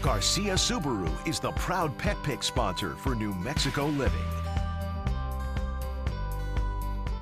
Garcia Subaru is the proud pet pick sponsor for New Mexico Living.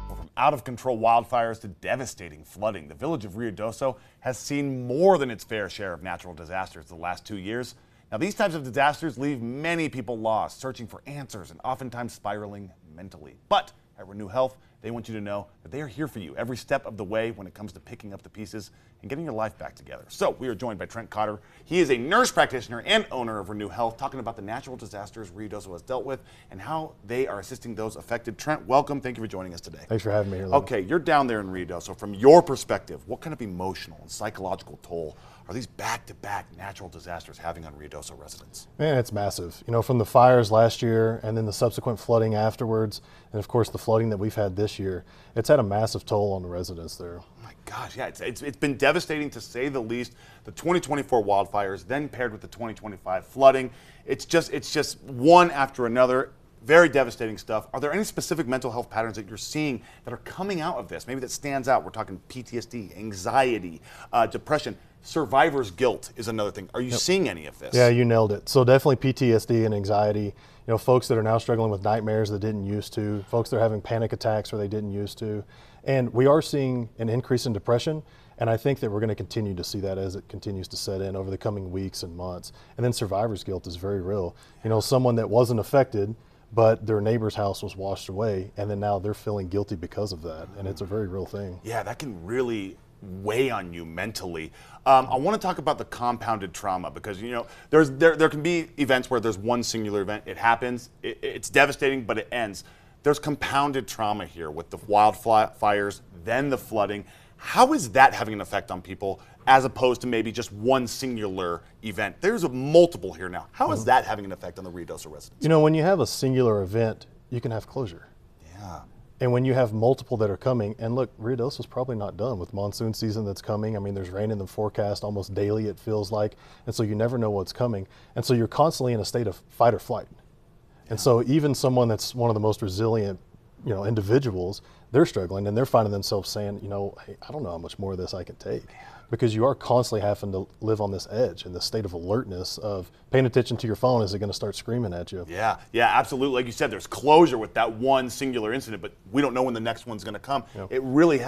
From out-of-control wildfires to devastating flooding, the village of Ruidoso has seen more than its fair share of natural disasters the last 2 years. Now, these types of disasters leave many people lost, searching for answers and oftentimes spiraling mentally. But at Renew Health, they want you to know that they are here for you every step of the way when it comes to picking up the pieces and getting your life back together. So we are joined by Trent Cotter. He is a nurse practitioner and owner of Renew Health, talking about the natural disasters Ruidoso has dealt with and how they are assisting those affected. Trent, welcome. Thank you for joining us today. Thanks for having me here. Okay, you're down there in Ruidoso. From your perspective, what kind of emotional and psychological toll are these back-to-back natural disasters having on Ruidoso residents? Man, it's massive. You know, from the fires last year and then the subsequent flooding afterwards, and of course the flooding that we've had this year, it's had a massive toll on the residents there. Oh my gosh, yeah, it's been devastating to say the least. The 2024 wildfires, then paired with the 2025 flooding, it's just one after another. Very devastating stuff. Are there any specific mental health patterns that you're seeing that are coming out of this? Maybe that stands out. We're talking PTSD, anxiety, depression. Survivor's guilt is another thing. Are you seeing any of this? Yeah, you nailed it. So definitely PTSD and anxiety. You know, folks that are now struggling with nightmares that didn't used to, folks that are having panic attacks where they didn't used to. And we are seeing an increase in depression. And I think that we're going to continue to see that as it continues to set in over the coming weeks and months. And then survivor's guilt is very real. You know, someone that wasn't affected, but their neighbor's house was washed away, and then now they're feeling guilty because of that, and it's a very real thing. Yeah, that can really weigh on you mentally. I want to talk about the compounded trauma because, you know, there can be events where there's one singular event, it happens, it's devastating, but it ends. There's compounded trauma here with the wildfires, then the flooding. How is that having an effect on people as opposed to maybe just one singular event? There's a multiple here now. How is that having an effect on the Ruidoso residents? You know, when you have a singular event, you can have closure. Yeah. And when you have multiple that are coming, and look, Ruidoso's probably not done with monsoon season that's coming. I mean, there's rain in the forecast almost daily, it feels like. And so you never know what's coming. And so you're constantly in a state of fight or flight. Yeah. And so even someone that's one of the most resilient, you know, individuals, they're struggling and they're finding themselves saying, you know, hey, I don't know how much more of this I can take. Because you are constantly having to live on this edge in this state of alertness of paying attention to your phone. Is it going to start screaming at you? Yeah, absolutely. Like you said, there's closure with that one singular incident, but we don't know when the next one's going to come. Yep. It really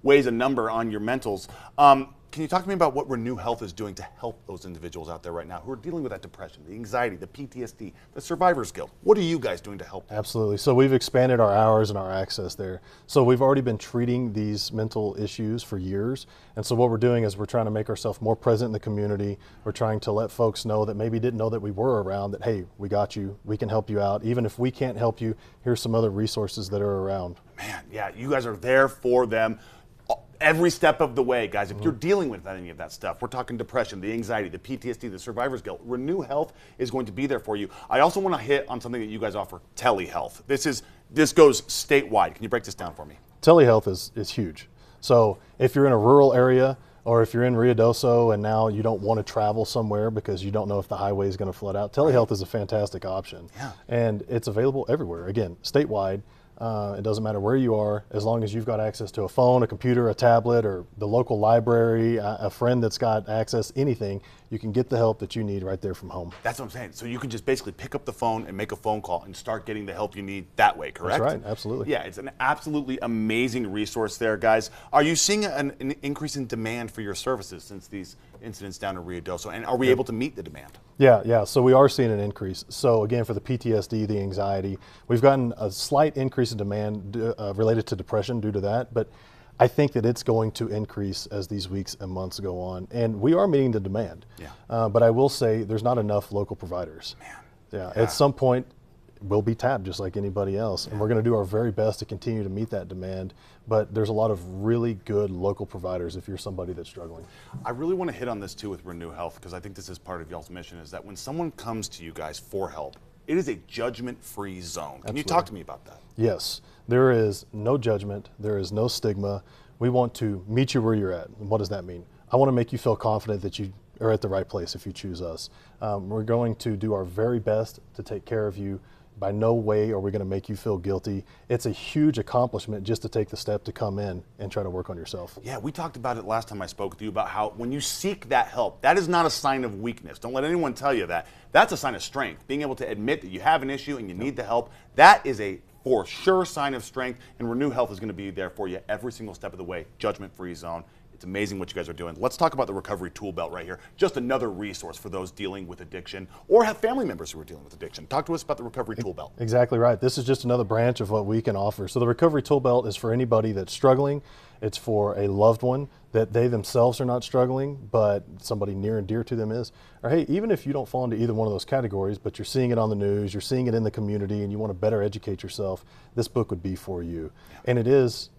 weighs a number on your mentals. Can you talk to me about what Renew Health is doing to help those individuals out there right now who are dealing with that depression, the anxiety, the PTSD, the survivor's guilt? What are you guys doing to help? Absolutely. So we've expanded our hours and our access there. So we've already been treating these mental issues for years. And so what we're doing is we're trying to make ourselves more present in the community. We're trying to let folks know that maybe didn't know that we were around, that, hey, we got you, we can help you out. Even if we can't help you, here's some other resources that are around. Man, yeah, you guys are there for them every step of the way, guys. If you're dealing with any of that stuff, we're talking depression, the anxiety, the PTSD, the survivor's guilt, Renew Health is going to be there for you. I also want to hit on something that you guys offer, telehealth. This goes statewide. Can you break this down for me? Telehealth is huge. So if you're in a rural area or if you're in Ruidoso and now you don't want to travel somewhere because you don't know if the highway is going to flood out, telehealth is a fantastic option. Yeah. And it's available everywhere. Again, statewide. It doesn't matter where you are, as long as you've got access to a phone, a computer, a tablet, or the local library, a friend that's got access, anything, you can get the help that you need right there from home. That's what I'm saying. So you can just basically pick up the phone and make a phone call and start getting the help you need that way, correct? That's right, absolutely. Yeah, it's an absolutely amazing resource there, guys. Are you seeing an increase in demand for your services since these incidents down in Ruidoso, and are we able to meet the demand? Yeah, so we are seeing an increase. So again, for the PTSD, the anxiety, we've gotten a slight increase in demand related to depression due to that, but I think that it's going to increase as these weeks and months go on, and we are meeting the demand. Yeah. But I will say there's not enough local providers. Man. Yeah, at some point, we'll be tapped just like anybody else, and we're going to do our very best to continue to meet that demand, but there's a lot of really good local providers if you're somebody that's struggling. I really want to hit on this too with Renew Health, because I think this is part of y'all's mission, is that when someone comes to you guys for help, it is a judgment-free zone. Can you talk to me about that? Yes, there is no judgment, there is no stigma. We want to meet you where you're at. And what does that mean? I want to make you feel confident that you are at the right place if you choose us. We're going to do our very best to take care of you By no way are we going to make you feel guilty. It's a huge accomplishment just to take the step to come in and try to work on yourself. Yeah, we talked about it last time I spoke with you about how when you seek that help, that is not a sign of weakness. Don't let anyone tell you that. That's a sign of strength. Being able to admit that you have an issue and you need the help, that is a for sure sign of strength, and Renew Health is going to be there for you every single step of the way. Judgment-free zone. It's amazing what you guys are doing. Let's talk about the recovery tool belt right here. Just another resource for those dealing with addiction or have family members who are dealing with addiction. Talk to us about the recovery tool belt. Exactly right. This is just another branch of what we can offer. So the recovery tool belt is for anybody that's struggling. It's for a loved one that they themselves are not struggling, but somebody near and dear to them is. Or hey, even if you don't fall into either one of those categories, but you're seeing it on the news, you're seeing it in the community, and you want to better educate yourself, this book would be for you. And it is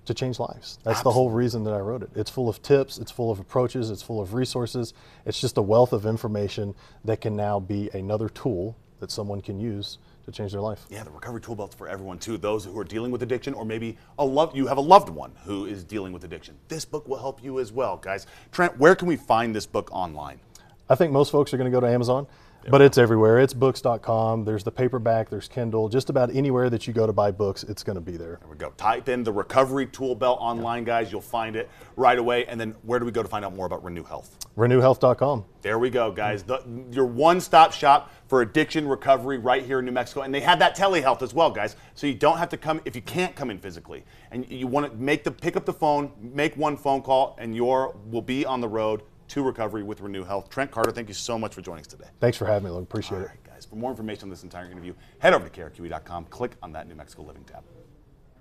to change lives. That's the whole reason that I wrote it. It's full of tips, it's full of approaches, it's full of resources. It's just a wealth of information that can now be another tool that someone can use to change their life. Yeah, the recovery tool belt's for everyone too. Those who are dealing with addiction, or maybe you have a loved one who is dealing with addiction. This book will help you as well, guys. Trent, where can we find this book online? I think most folks are going to go to Amazon. But it's everywhere. It's books.com. There's the paperback. There's Kindle. Just about anywhere that you go to buy books, it's going to be there. There we go. Type in the recovery tool belt online, guys. You'll find it right away. And then where do we go to find out more about Renew Health? RenewHealth.com. There we go, guys. Your one-stop shop for addiction recovery right here in New Mexico. And they have that telehealth as well, guys. So you don't have to come if you can't come in physically. And you want to pick up the phone, make one phone call, and will be on the road to recovery with Renew Health. Trent Carter, thank you so much for joining us today. Thanks for having me, Luke. Appreciate it. All right, guys. For more information on this entire interview, head over to krqe.com. Click on that New Mexico Living tab.